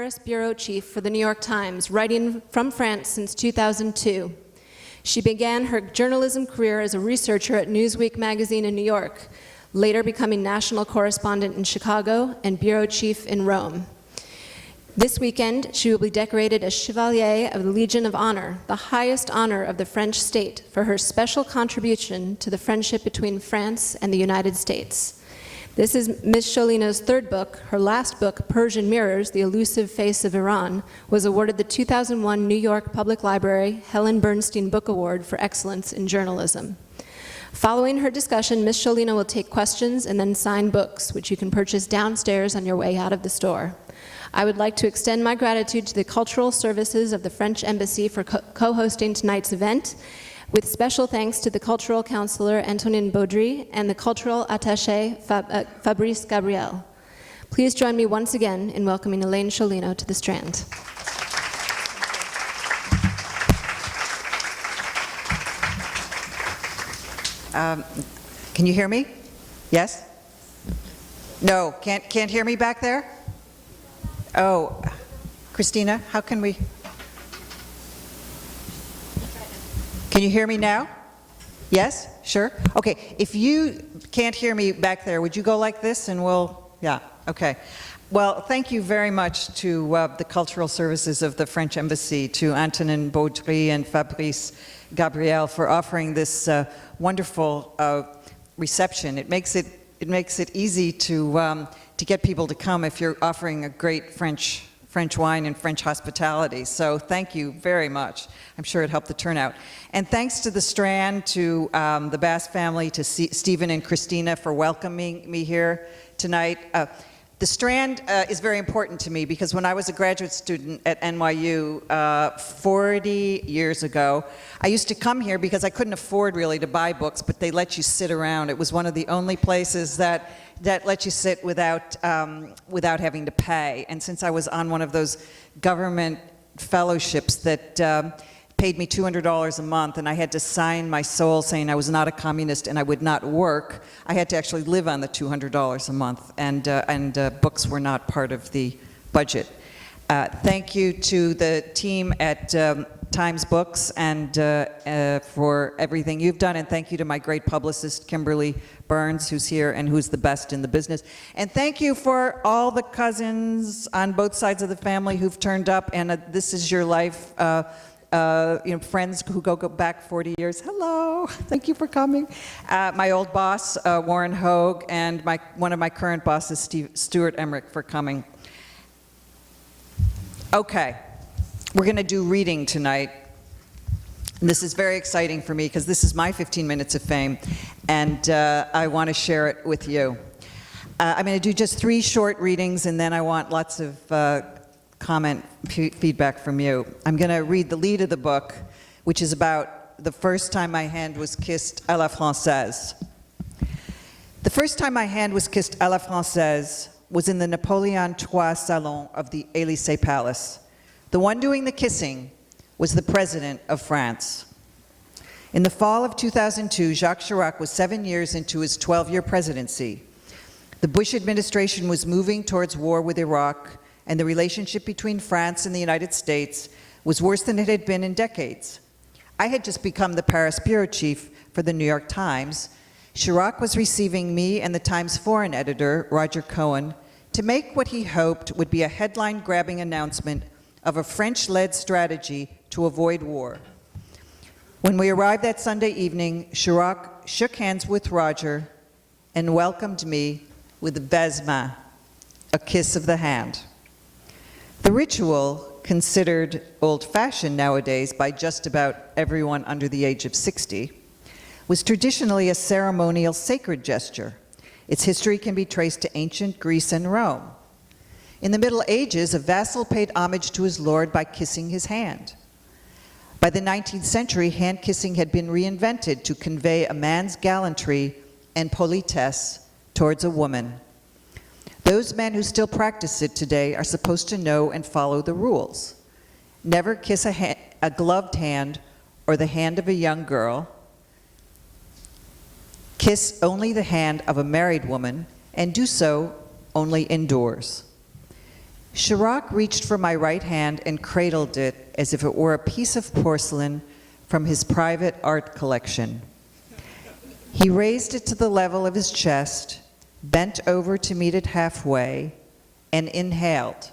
Paris bureau chief for the New York Times, writing from France since 2002. She began her journalism career as a researcher at Newsweek magazine in New York, later becoming national correspondent in Chicago and bureau chief in Rome. This weekend, she will be decorated as Chevalier of the Legion of Honor, the highest honor of the French state, for her special contribution to the friendship between France and the United States. This is Ms. Sciolino's third book. Her last book, Persian Mirrors, The Elusive Face of Iran, was awarded the 2001 New York Public Library Helen Bernstein Book Award for Excellence in Journalism. Following her discussion, Ms. Sciolino will take questions and then sign books, which you can purchase downstairs on your way out of the store. I would like to extend my gratitude to the Cultural Services of the French Embassy for co-hosting tonight's event, with special thanks to the Cultural Counselor Antonin Baudry and the Cultural Attaché Fabrice Gabriel. Please join me once again in welcoming Elaine Sciolino to the Strand. Can you hear me? Yes? No, can't hear me back there? Oh, Christina, how can we? Can you hear me now? Yes? Sure? Okay, if you can't hear me back there, would you go like this and yeah, okay. Well, thank you very much to the Cultural Services of the French Embassy, to Antonin Baudry and Fabrice Gabriel for offering this wonderful reception. It makes it easy to get people to come if you're offering a great French wine and French hospitality. So thank you very much. I'm sure it helped the turnout. And thanks to the Strand, to the Bass family, to Stephen and Christina for welcoming me here tonight. The Strand is very important to me because when I was a graduate student at NYU 40 years ago, I used to come here because I couldn't afford really to buy books, but they let you sit around. It was one of the only places that let you sit without having to pay. And since I was on one of those government fellowships that paid me $200 a month, and I had to sign my soul saying I was not a communist and I would not work, I had to actually live on the $200 a month, and books were not part of the budget. Thank you to the team at Times Books and for everything you've done, and thank you to my great publicist, Kimberly Burns, who's here and who's the best in the business. And thank you for all the cousins on both sides of the family who've turned up, and this is your life. Friends who go back 40 years. Hello, thank you for coming. My old boss, Warren Hogue, and one of my current bosses, Stuart Emmerich, for coming. Okay, we're going to do reading tonight. And this is very exciting for me because this is my 15 minutes of fame, and I want to share it with you. I'm going to do just 3 short readings, and then I want lots of comment, feedback from you. I'm going to read the lead of the book, which is about the first time my hand was kissed à la française. The first time my hand was kissed à la française was in the Napoleon III salon of the Élysée Palace. The one doing the kissing was the President of France. In the fall of 2002, Jacques Chirac was 7 years into his 12-year presidency. The Bush administration was moving towards war with Iraq, and the relationship between France and the United States was worse than it had been in decades. I had just become the Paris bureau chief for the New York Times. Chirac was receiving me and the Times foreign editor, Roger Cohen, to make what he hoped would be a headline-grabbing announcement of a French-led strategy to avoid war. When we arrived that Sunday evening, Chirac shook hands with Roger and welcomed me with a baise-main, a kiss of the hand. The ritual, considered old-fashioned nowadays by just about everyone under the age of 60, was traditionally a ceremonial sacred gesture. Its history can be traced to ancient Greece and Rome. In the Middle Ages, a vassal paid homage to his lord by kissing his hand. By the 19th century, hand-kissing had been reinvented to convey a man's gallantry and politesse towards a woman. Those men who still practice it today are supposed to know and follow the rules. Never kiss a gloved hand or the hand of a young girl. Kiss only the hand of a married woman, and do so only indoors. Chirac reached for my right hand and cradled it as if it were a piece of porcelain from his private art collection. He raised it to the level of his chest, bent over to meet it halfway, and inhaled,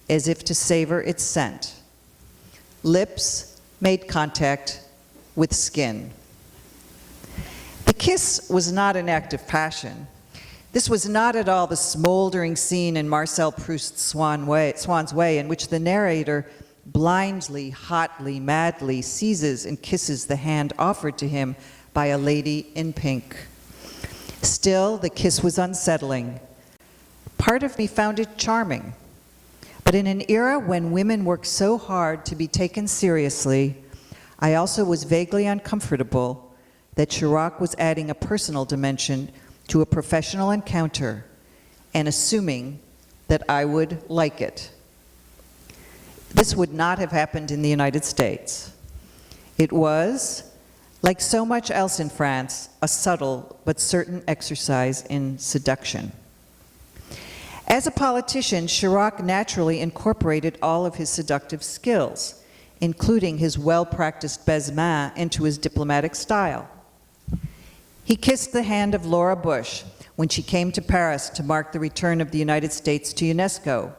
as if to savor its scent. Lips made contact with skin. The kiss was not an act of passion. This was not at all the smoldering scene in Marcel Proust's Swann's Way, in which the narrator blindly, hotly, madly seizes and kisses the hand offered to him by a lady in pink. Still, the kiss was unsettling. Part of me found it charming. But in an era when women work so hard to be taken seriously, I also was vaguely uncomfortable that Chirac was adding a personal dimension to a professional encounter and assuming that I would like it. This would not have happened in the United States. It was, like so much else in France, a subtle but certain exercise in seduction. As a politician, Chirac naturally incorporated all of his seductive skills, including his well-practiced baise-mains, into his diplomatic style. He kissed the hand of Laura Bush when she came to Paris to mark the return of the United States to UNESCO.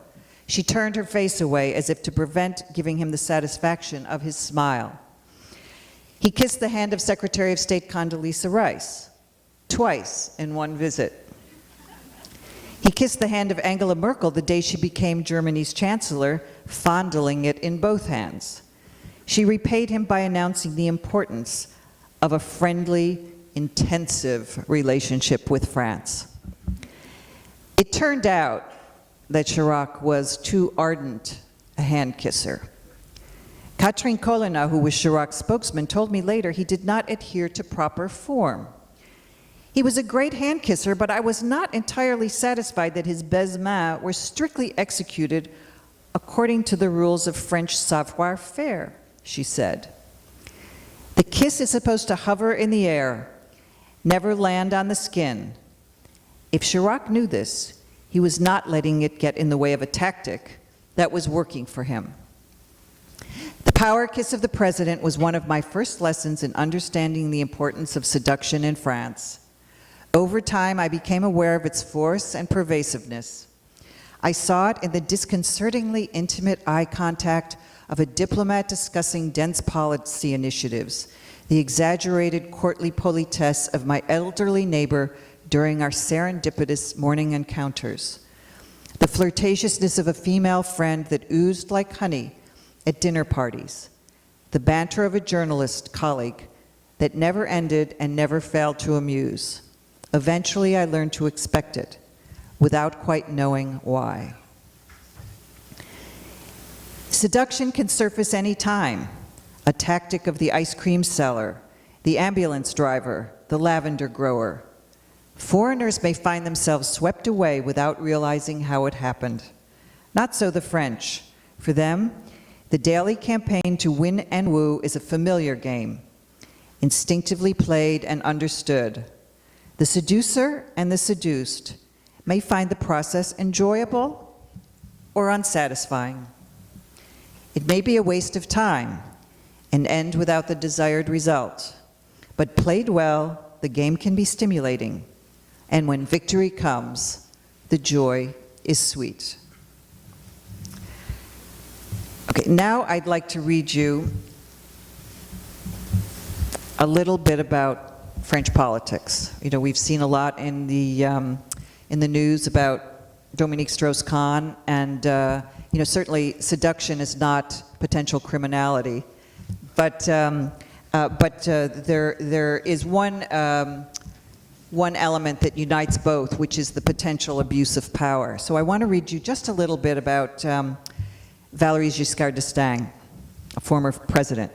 She turned her face away as if to prevent giving him the satisfaction of his smile. He kissed the hand of Secretary of State Condoleezza Rice, twice in one visit. He kissed the hand of Angela Merkel the day she became Germany's chancellor, fondling it in both hands. She repaid him by announcing the importance of a friendly, intensive relationship with France. It turned out that Chirac was too ardent a hand kisser. Catherine Colonna, who was Chirac's spokesman, told me later he did not adhere to proper form. He was a great hand kisser, but I was not entirely satisfied that his baise-mains were strictly executed according to the rules of French savoir-faire, she said. The kiss is supposed to hover in the air, never land on the skin. If Chirac knew this, he was not letting it get in the way of a tactic that was working for him. The power kiss of the president was one of my first lessons in understanding the importance of seduction in France. Over time, I became aware of its force and pervasiveness. I saw it in the disconcertingly intimate eye contact of a diplomat discussing dense policy initiatives, the exaggerated courtly politesse of my elderly neighbor during our serendipitous morning encounters, the flirtatiousness of a female friend that oozed like honey at dinner parties, the banter of a journalist colleague that never ended and never failed to amuse. Eventually, I learned to expect it, without quite knowing why. Seduction can surface any time, a tactic of the ice cream seller, the ambulance driver, the lavender grower. Foreigners may find themselves swept away without realizing how it happened. Not so the French. For them, the daily campaign to win and woo is a familiar game, instinctively played and understood. The seducer and the seduced may find the process enjoyable or unsatisfying. It may be a waste of time and end without the desired result, but played well, the game can be stimulating, and when victory comes, the joy is sweet. Okay, now I'd like to read you a little bit about French politics. You know, we've seen a lot in the news about Dominique Strauss-Kahn, and you know, certainly seduction is not potential criminality, but there is one element that unites both, which is the potential abuse of power. So I want to read you just a little bit about Valéry Giscard d'Estaing, a former president.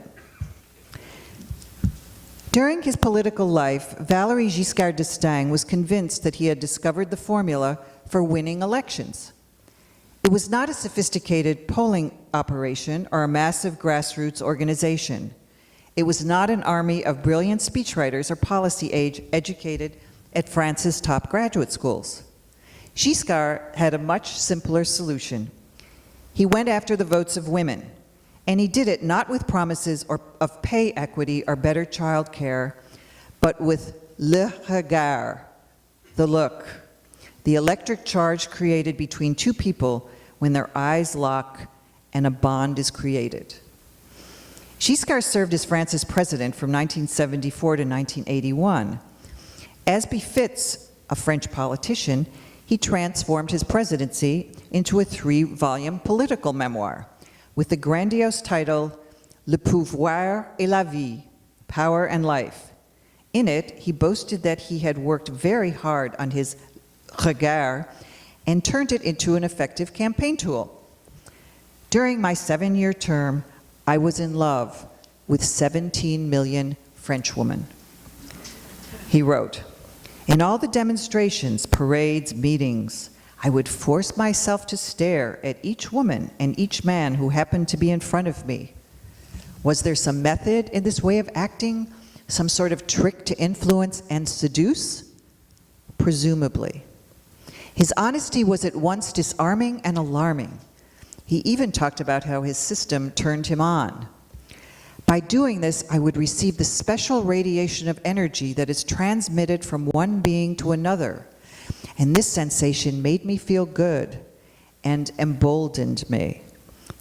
During his political life, Valéry Giscard d'Estaing was convinced that he had discovered the formula for winning elections. It was not a sophisticated polling operation or a massive grassroots organization. It was not an army of brilliant speechwriters or policy educated at France's top graduate schools. Giscard had a much simpler solution. He went after the votes of women, and he did it not with promises of pay equity or better child care, but with le regard, the look, the electric charge created between two people when their eyes lock and a bond is created. Giscard served as France's president from 1974 to 1981. As befits a French politician, he transformed his presidency into a 3-volume political memoir with the grandiose title Le pouvoir et la vie, Power and Life. In it, he boasted that he had worked very hard on his regard and turned it into an effective campaign tool. During my 7-year term, I was in love with 17 million Frenchwomen. He wrote, in all the demonstrations, parades, meetings, I would force myself to stare at each woman and each man who happened to be in front of me. Was there some method in this way of acting? Some sort of trick to influence and seduce? Presumably. His honesty was at once disarming and alarming. He even talked about how his system turned him on. By doing this, I would receive the special radiation of energy that is transmitted from one being to another. And this sensation made me feel good and emboldened me.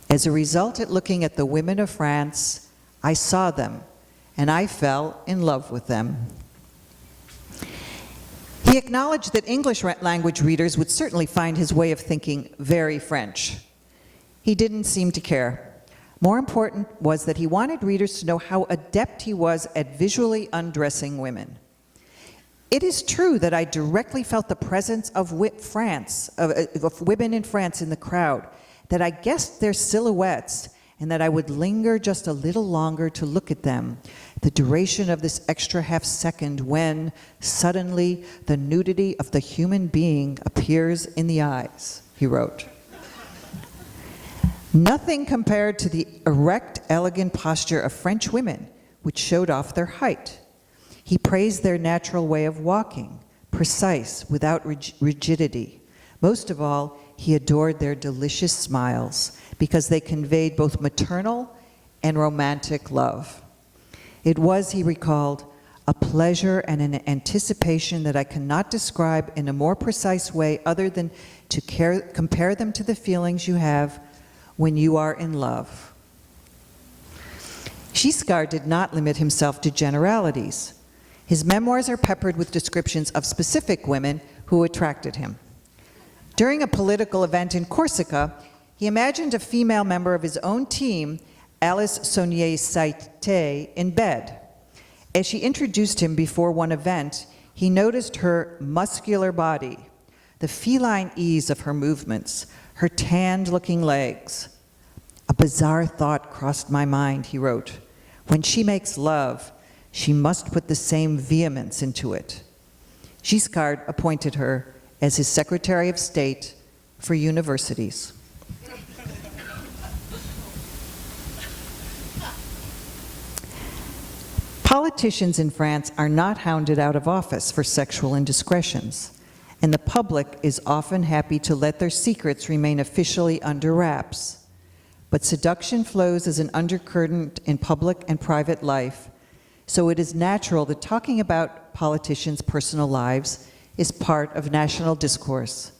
As a result, at looking at the women of France, I saw them, and I fell in love with them. He acknowledged that English language readers would certainly find his way of thinking very French. He didn't seem to care. More important was that he wanted readers to know how adept he was at visually undressing women. It is true that I directly felt the presence of women in France in the crowd, that I guessed their silhouettes, and that I would linger just a little longer to look at them, the duration of this extra half second when, suddenly, the nudity of the human being appears in the eyes, he wrote. Nothing compared to the erect, elegant posture of French women, which showed off their height. He praised their natural way of walking, precise, without rigidity. Most of all, he adored their delicious smiles, because they conveyed both maternal and romantic love. It was, he recalled, a pleasure and an anticipation that I cannot describe in a more precise way other than to compare them to the feelings you have when you are in love. Giscard did not limit himself to generalities. His memoirs are peppered with descriptions of specific women who attracted him. During a political event in Corsica, he imagined a female member of his own team, Alice Saunier-Saité, in bed. As she introduced him before one event, he noticed her muscular body, the feline ease of her movements, her tanned-looking legs. A bizarre thought crossed my mind, he wrote. When she makes love, she must put the same vehemence into it. Giscard appointed her as his Secretary of State for Universities. Politicians in France are not hounded out of office for sexual indiscretions, and the public is often happy to let their secrets remain officially under wraps. But seduction flows as an undercurrent in public and private life, so it is natural that talking about politicians' personal lives is part of national discourse.